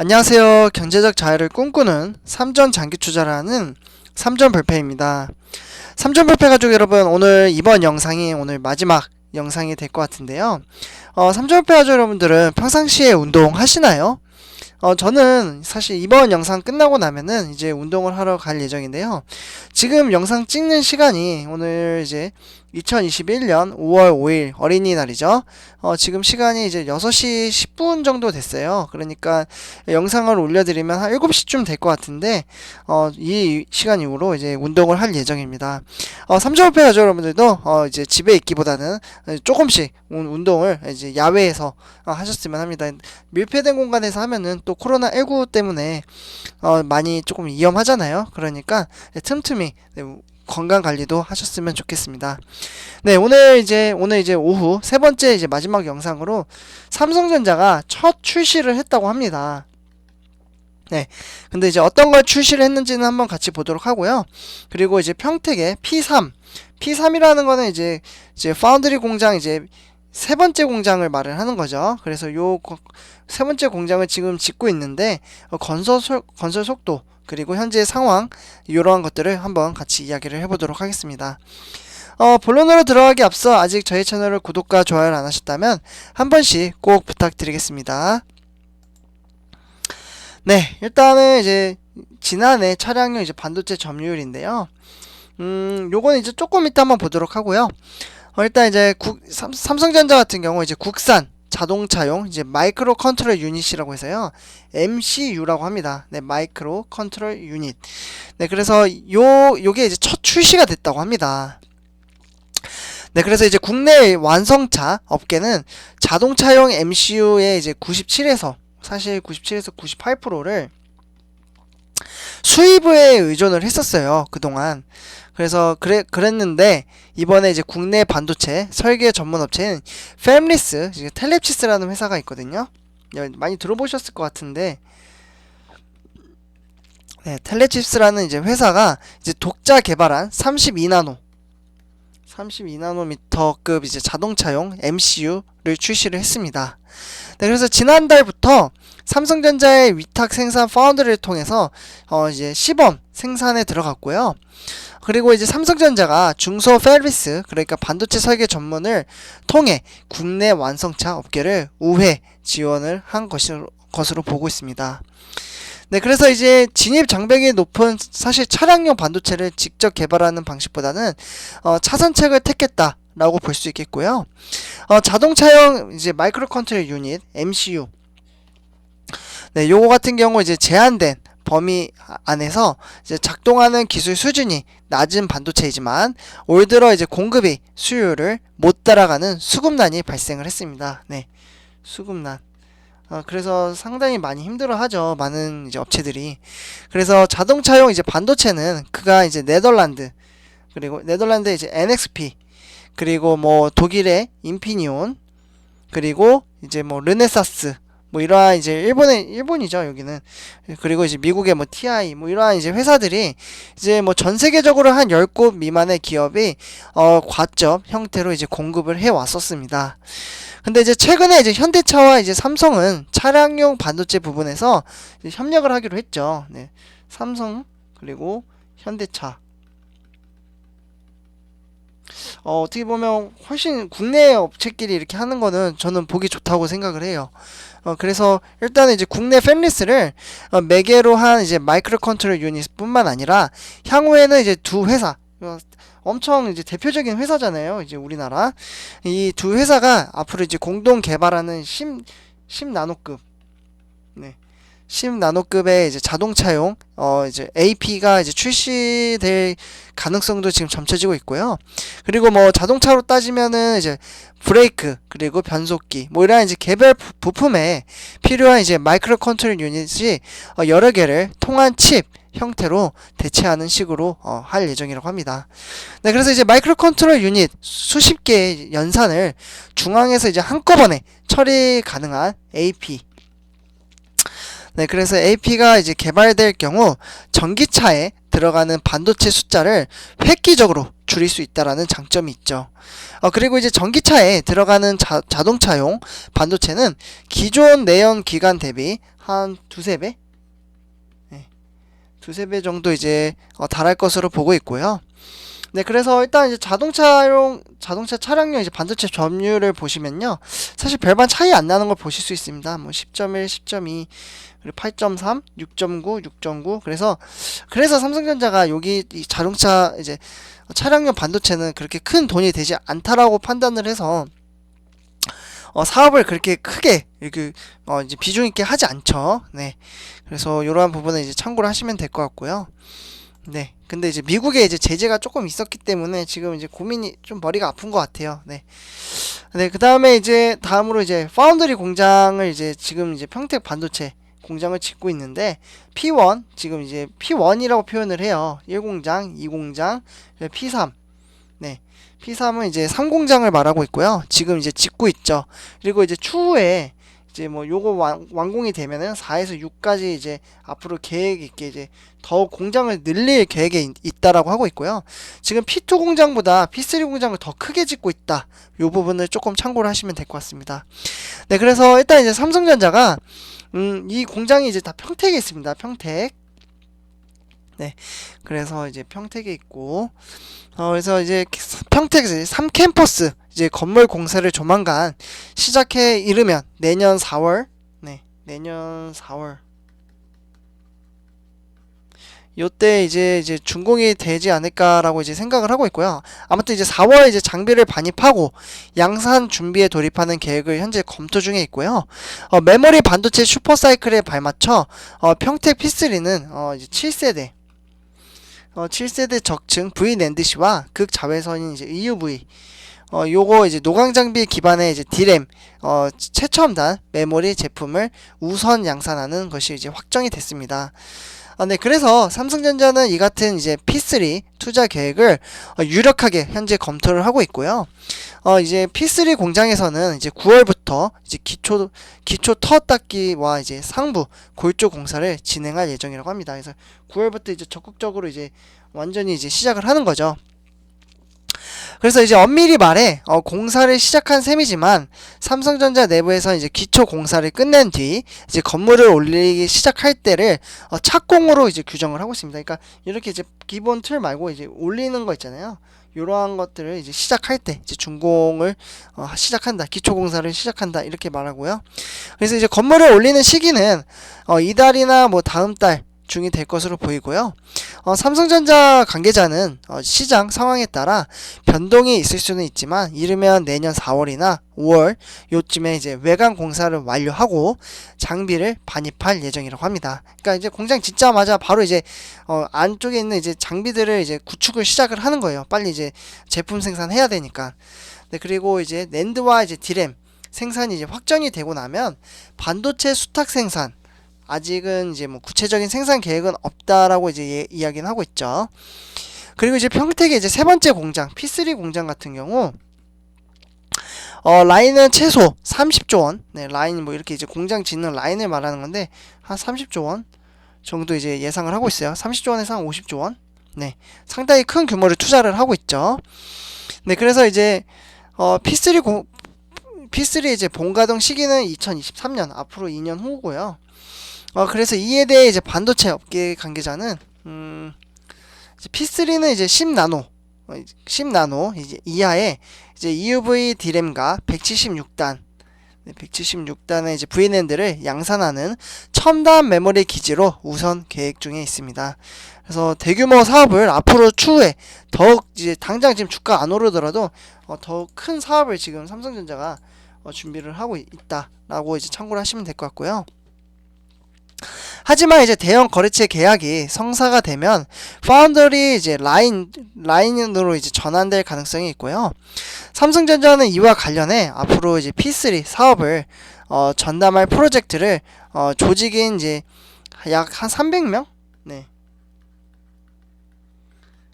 안녕하세요. 경제적 자유를 꿈꾸는 삼전 장기 투자를 하는 삼전 불패입니다. 삼전 불패 가족 여러분, 오늘 이번 영상이 오늘 마지막 영상이 될 것 같은데요. 삼전 불패 가족 여러분들은 평상시에 운동 하시나요? 저는 사실 이번 영상 끝나고 나면은 이제 운동을 하러 갈 예정인데요. 지금 영상 찍는 시간이 오늘 이제 2021년 5월 5일 어린이날이죠. 지금 시간이 이제 6시 10분 정도 됐어요. 그러니까 영상을 올려드리면 한 7시쯤 될 것 같은데, 이 시간 이후로 이제 운동을 할 예정입니다. 삼점호패 가족 여러분들도 이제 집에 있기보다는 조금씩 운동을 이제 야외에서 하셨으면 합니다. 밀폐된 공간에서 하면은 또 코로나19 때문에 많이 조금 위험하잖아요. 그러니까 틈틈이 건강 관리도 하셨으면 좋겠습니다. 네, 오늘 이제 오후 세 번째 이제 마지막 영상으로 삼성전자가 첫 출시를 했다고 합니다. 네, 근데 이제 어떤 걸 출시를 했는지는 한번 같이 보도록 하고요. 그리고 이제 평택의 P3이라는 거는 이제 파운드리 공장 이제 세 번째 공장을 말을 하는 거죠. 그래서 요 세 번째 공장을 지금 짓고 있는데 건설 속도 그리고 현재 상황 이러한 것들을 한번 같이 이야기를 해보도록 하겠습니다. 본론으로 들어가기 앞서 아직 저희 채널을 구독과 좋아요를 안 하셨다면 한 번씩 꼭 부탁드리겠습니다. 네, 일단은 이제 지난해 차량용 이제 반도체 점유율인데요. 요거는 이제 조금 이따 한번 보도록 하고요. 일단 이제 삼성전자 같은 경우 이제 국산 자동차용 이제 마이크로 컨트롤 유닛이라고 해서요. MCU라고 합니다. 네, 마이크로 컨트롤 유닛. 네, 그래서 요게 이제 첫 출시가 됐다고 합니다. 네, 그래서 이제 국내 완성차 업계는 자동차용 MCU의 이제 97에서 98%를 수입에 의존을 했었어요, 그동안. 그래서 그랬는데 이번에 이제 국내 반도체 설계 전문 업체인 팹리스, 텔랩시스라는 회사가 있거든요. 많이 들어보셨을 것 같은데, 네, 텔랩시스라는 이제 회사가 이제 독자 개발한 32나노미터급 이제 자동차용 MCU를 출시를 했습니다. 네, 그래서 지난달부터 삼성전자의 위탁 생산 파운드리를 통해서 이제 시범 생산에 들어갔고요. 그리고 이제 삼성전자가 중소 팹리스, 그러니까 반도체 설계 전문을 통해 국내 완성차 업계를 우회 지원을 한 것으로 보고 있습니다. 네, 그래서 이제 진입 장벽이 높은 사실 차량용 반도체를 직접 개발하는 방식보다는 차선책을 택했다라고 볼 수 있겠고요. 자동차용 이제 마이크로 컨트롤 유닛 MCU, 네, 요거 같은 경우 이제 제한된 범위 안에서 이제 작동하는 기술 수준이 낮은 반도체이지만 올 들어 이제 공급이 수요를 못 따라가는 수급난이 발생을 했습니다. 네, 수급난. 그래서 상당히 많이 힘들어하죠, 많은 이제 업체들이. 그래서 자동차용 이제 반도체는 그가 이제 네덜란드, 그리고 네덜란드의 이제 NXP, 그리고 뭐 독일의 인피니온, 그리고 이제 뭐 르네사스, 뭐 이러한 이제 일본이죠, 여기는. 그리고 이제 미국의 뭐 TI, 뭐 이러한 이제 회사들이 이제 뭐 전 세계적으로 한 10곳 미만의 기업이 과점 형태로 이제 공급을 해 왔었습니다. 근데 이제 최근에 이제 현대차와 이제 삼성은 차량용 반도체 부분에서 협력을 하기로 했죠. 네. 삼성 그리고 현대차. 어떻게 보면 훨씬 국내 업체끼리 이렇게 하는 거는 저는 보기 좋다고 생각을 해요. 그래서 일단은 이제 국내 팹리스를 매개로 한 이제 마이크로 컨트롤 유닛뿐만 아니라 향후에는 이제 두 회사, 엄청 이제 대표적인 회사잖아요, 이제 우리나라. 이 두 회사가 앞으로 이제 공동 개발하는 10나노급, 네, 10나노급의 이제 자동차용 이제 AP가 이제 출시될 가능성도 지금 점쳐지고 있고요. 그리고 뭐 자동차로 따지면은 이제 브레이크, 그리고 변속기, 뭐 이런 이제 개별 부품에 필요한 이제 마이크로 컨트롤 유닛이 여러 개를 통한 칩 형태로 대체하는 식으로 할 예정이라고 합니다. 네, 그래서 이제 마이크로 컨트롤 유닛 수십 개의 연산을 중앙에서 이제 한꺼번에 처리 가능한 AP. 네, 그래서 AP가 이제 개발될 경우 전기차에 들어가는 반도체 숫자를 획기적으로 줄일 수 있다라는 장점이 있죠. 그리고 이제 전기차에 들어가는 자동차용 반도체는 기존 내연 기관 대비 한 두세 배? 네, 두세 배 정도 이제 달할 것으로 보고 있고요. 네, 그래서 일단 이제 자동차 차량용 이제 반도체 점유율을 보시면요, 사실 별반 차이 안 나는 걸 보실 수 있습니다. 뭐 10.1, 10.2, 그리고 8.3, 6.9, 6.9. 그래서 삼성전자가 여기 이 자동차 이제 차량용 반도체는 그렇게 큰 돈이 되지 않다라고 판단을 해서 사업을 그렇게 크게 이렇게 이제 비중 있게 하지 않죠. 네, 그래서 이러한 부분은 이제 참고를 하시면 될 것 같고요. 네. 근데 이제 미국에 이제 제재가 조금 있었기 때문에 지금 이제 고민이 좀 머리가 아픈 것 같아요. 네. 네. 그 다음에 이제 다음으로 이제 파운드리 공장을 이제 지금 이제 평택 반도체 공장을 짓고 있는데 P1 지금 이제 P1이라고 표현을 해요. 1공장, 2공장, P3. 네. P3은 이제 3공장을 말하고 있고요. 지금 이제 짓고 있죠. 그리고 이제 추후에 이제 뭐 요거 완공이 되면은 4에서 6까지 이제 앞으로 계획 있게 이제 더 공장을 늘릴 계획에 있다라고 하고 있고요. 지금 P2 공장보다 P3 공장을 더 크게 짓고 있다. 요 부분을 조금 참고를 하시면 될 것 같습니다. 네, 그래서 일단 이제 삼성전자가 이 공장이 이제 다 평택에 있습니다. 평택. 네, 그래서 이제 평택에 있고, 그래서 이제 평택에서 3캠퍼스 이제 건물 공사를 조만간 시작해 이르면 내년 4월, 네, 내년 4월 요때 이제 준공이 되지 않을까라고 이제 생각을 하고 있고요. 아무튼 이제 4월 이제 장비를 반입하고 양산 준비에 돌입하는 계획을 현재 검토 중에 있고요. 메모리 반도체 슈퍼사이클에 발맞춰 평택 P3는 이제 7세대 7세대 적층 VNANDC와 극자외선인 이제 EUV 요거 이제 노광 장비 기반의 이제 D램 최첨단 메모리 제품을 우선 양산하는 것이 이제 확정이 됐습니다. 네, 그래서 삼성전자는 이 같은 이제 P3 투자 계획을 유력하게 현재 검토를 하고 있고요. 이제 P3 공장에서는 이제 9월부터 이제 기초 터 닦기와 이제 상부 골조 공사를 진행할 예정이라고 합니다. 그래서 9월부터 이제 적극적으로 이제 완전히 이제 시작을 하는 거죠. 그래서 이제 엄밀히 말해 공사를 시작한 셈이지만 삼성전자 내부에서 이제 기초 공사를 끝낸 뒤 이제 건물을 올리기 시작할 때를 착공으로 이제 규정을 하고 있습니다. 그러니까 이렇게 이제 기본 틀 말고 이제 올리는 거 있잖아요. 이러한 것들을 이제 시작할 때 이제 준공을 시작한다, 기초 공사를 시작한다 이렇게 말하고요. 그래서 이제 건물을 올리는 시기는 이달이나 뭐 다음 달 중이 될 것으로 보이고요. 삼성전자 관계자는 시장 상황에 따라 변동이 있을 수는 있지만 이르면 내년 4월이나 5월 요쯤에 이제 외관 공사를 완료하고 장비를 반입할 예정이라고 합니다. 그러니까 이제 공장 짓자마자 바로 이제 안쪽에 있는 이제 장비들을 이제 구축을 시작을 하는 거예요. 빨리 이제 제품 생산해야 되니까. 네, 그리고 이제 낸드와 이제 D램 생산이 이제 확정이 되고 나면 반도체 수탁 생산 아직은 이제 뭐 구체적인 생산 계획은 없다라고 이제 이야기는 하고 있죠. 그리고 이제 평택의 이제 세 번째 공장 P3 공장 같은 경우 라인은 최소 30조 원. 네, 라인 뭐 이렇게 이제 공장 짓는 라인을 말하는 건데 한 30조 원 정도 이제 예상을 하고 있어요. 30조 원에서 한 50조 원. 네, 상당히 큰 규모를 투자를 하고 있죠. 네, 그래서 이제 P3 이제 본가동 시기는 2023년 앞으로 2년 후고요. 그래서 이에 대해 이제 반도체 업계 관계자는 이제 P3는 이제 10나노 이제 이하의 이제 EUV D램과 176단 176단의 이제 VNAND를 양산하는 첨단 메모리 기지로 우선 계획 중에 있습니다. 그래서 대규모 사업을 앞으로 추후에 더욱 이제 당장 지금 주가 안 오르더라도 더욱 큰 사업을 지금 삼성전자가 준비를 하고 있다라고 이제 참고를 하시면 될 것 같고요. 하지만 이제 대형 거래처 계약이 성사가 되면 파운더리 이제 라인으로 이제 전환될 가능성이 있고요. 삼성전자는 이와 관련해 앞으로 이제 P3 사업을 전담할 프로젝트를 조직인 이제 약 한 300명? 네.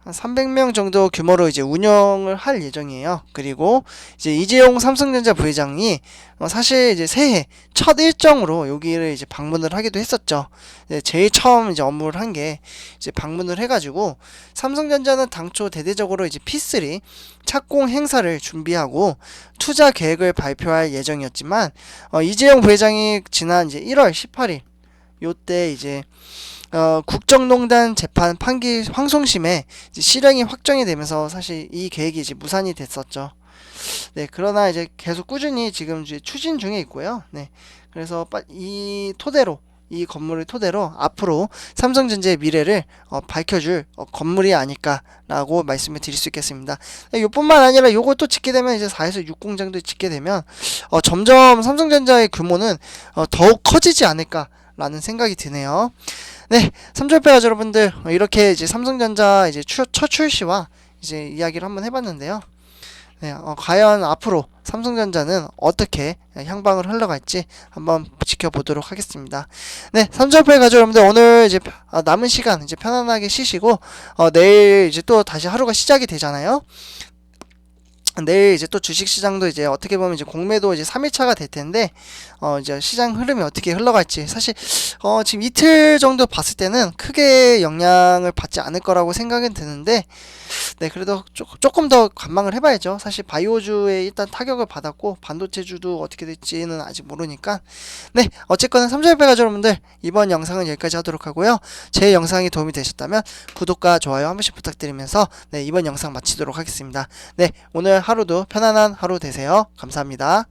한 300명 정도 규모로 이제 운영을 할 예정이에요. 그리고 이제 이재용 삼성전자 부회장이 사실 이제 새해 첫 일정으로 여기를 이제 방문을 하기도 했었죠. 제일 처음 이제 업무를 한 게 이제 방문을 해가지고 삼성전자는 당초 대대적으로 이제 P3 착공 행사를 준비하고 투자 계획을 발표할 예정이었지만 이재용 부회장이 지난 이제 1월 18일 요때 이제 국정농단 재판 판기 황송심에 이제 실형이 확정이 되면서 사실 이 계획이 이제 무산이 됐었죠. 네, 그러나 이제 계속 꾸준히 지금 이제 추진 중에 있고요. 네, 그래서 이 토대로 이 건물을 토대로 앞으로 삼성전자의 미래를 밝혀줄 건물이 아닐까라고 말씀을 드릴 수 있겠습니다. 네, 이뿐만 아니라 요것도 짓게 되면 이제 4에서 6공장도 짓게 되면 점점 삼성전자의 규모는 더욱 커지지 않을까라는 생각이 드네요. 네, 삼성전자 가족 여러분들 이렇게 이제 삼성전자 이제 첫 출시와 이제 이야기를 한번 해봤는데요. 네, 과연 앞으로 삼성전자는 어떻게 향방을 흘러갈지 한번 지켜보도록 하겠습니다. 네, 삼성전자 가족 여러분들 오늘 이제 남은 시간 이제 편안하게 쉬시고 내일 이제 또 다시 하루가 시작이 되잖아요. 내일 이제 또 주식시장도 이제 어떻게 보면 이제 공매도 이제 3일차가 될 텐데, 이제 시장 흐름이 어떻게 흘러갈지. 사실, 지금 이틀 정도 봤을 때는 크게 영향을 받지 않을 거라고 생각은 드는데, 네, 그래도 조금 더 관망을 해봐야죠. 사실 바이오주에 일단 타격을 받았고, 반도체주도 어떻게 될지는 아직 모르니까. 네, 어쨌거나 삼성전자 가족 여러분들, 이번 영상은 여기까지 하도록 하고요. 제 영상이 도움이 되셨다면, 구독과 좋아요 한 번씩 부탁드리면서, 네, 이번 영상 마치도록 하겠습니다. 네, 오늘 하루도 편안한 하루 되세요. 감사합니다.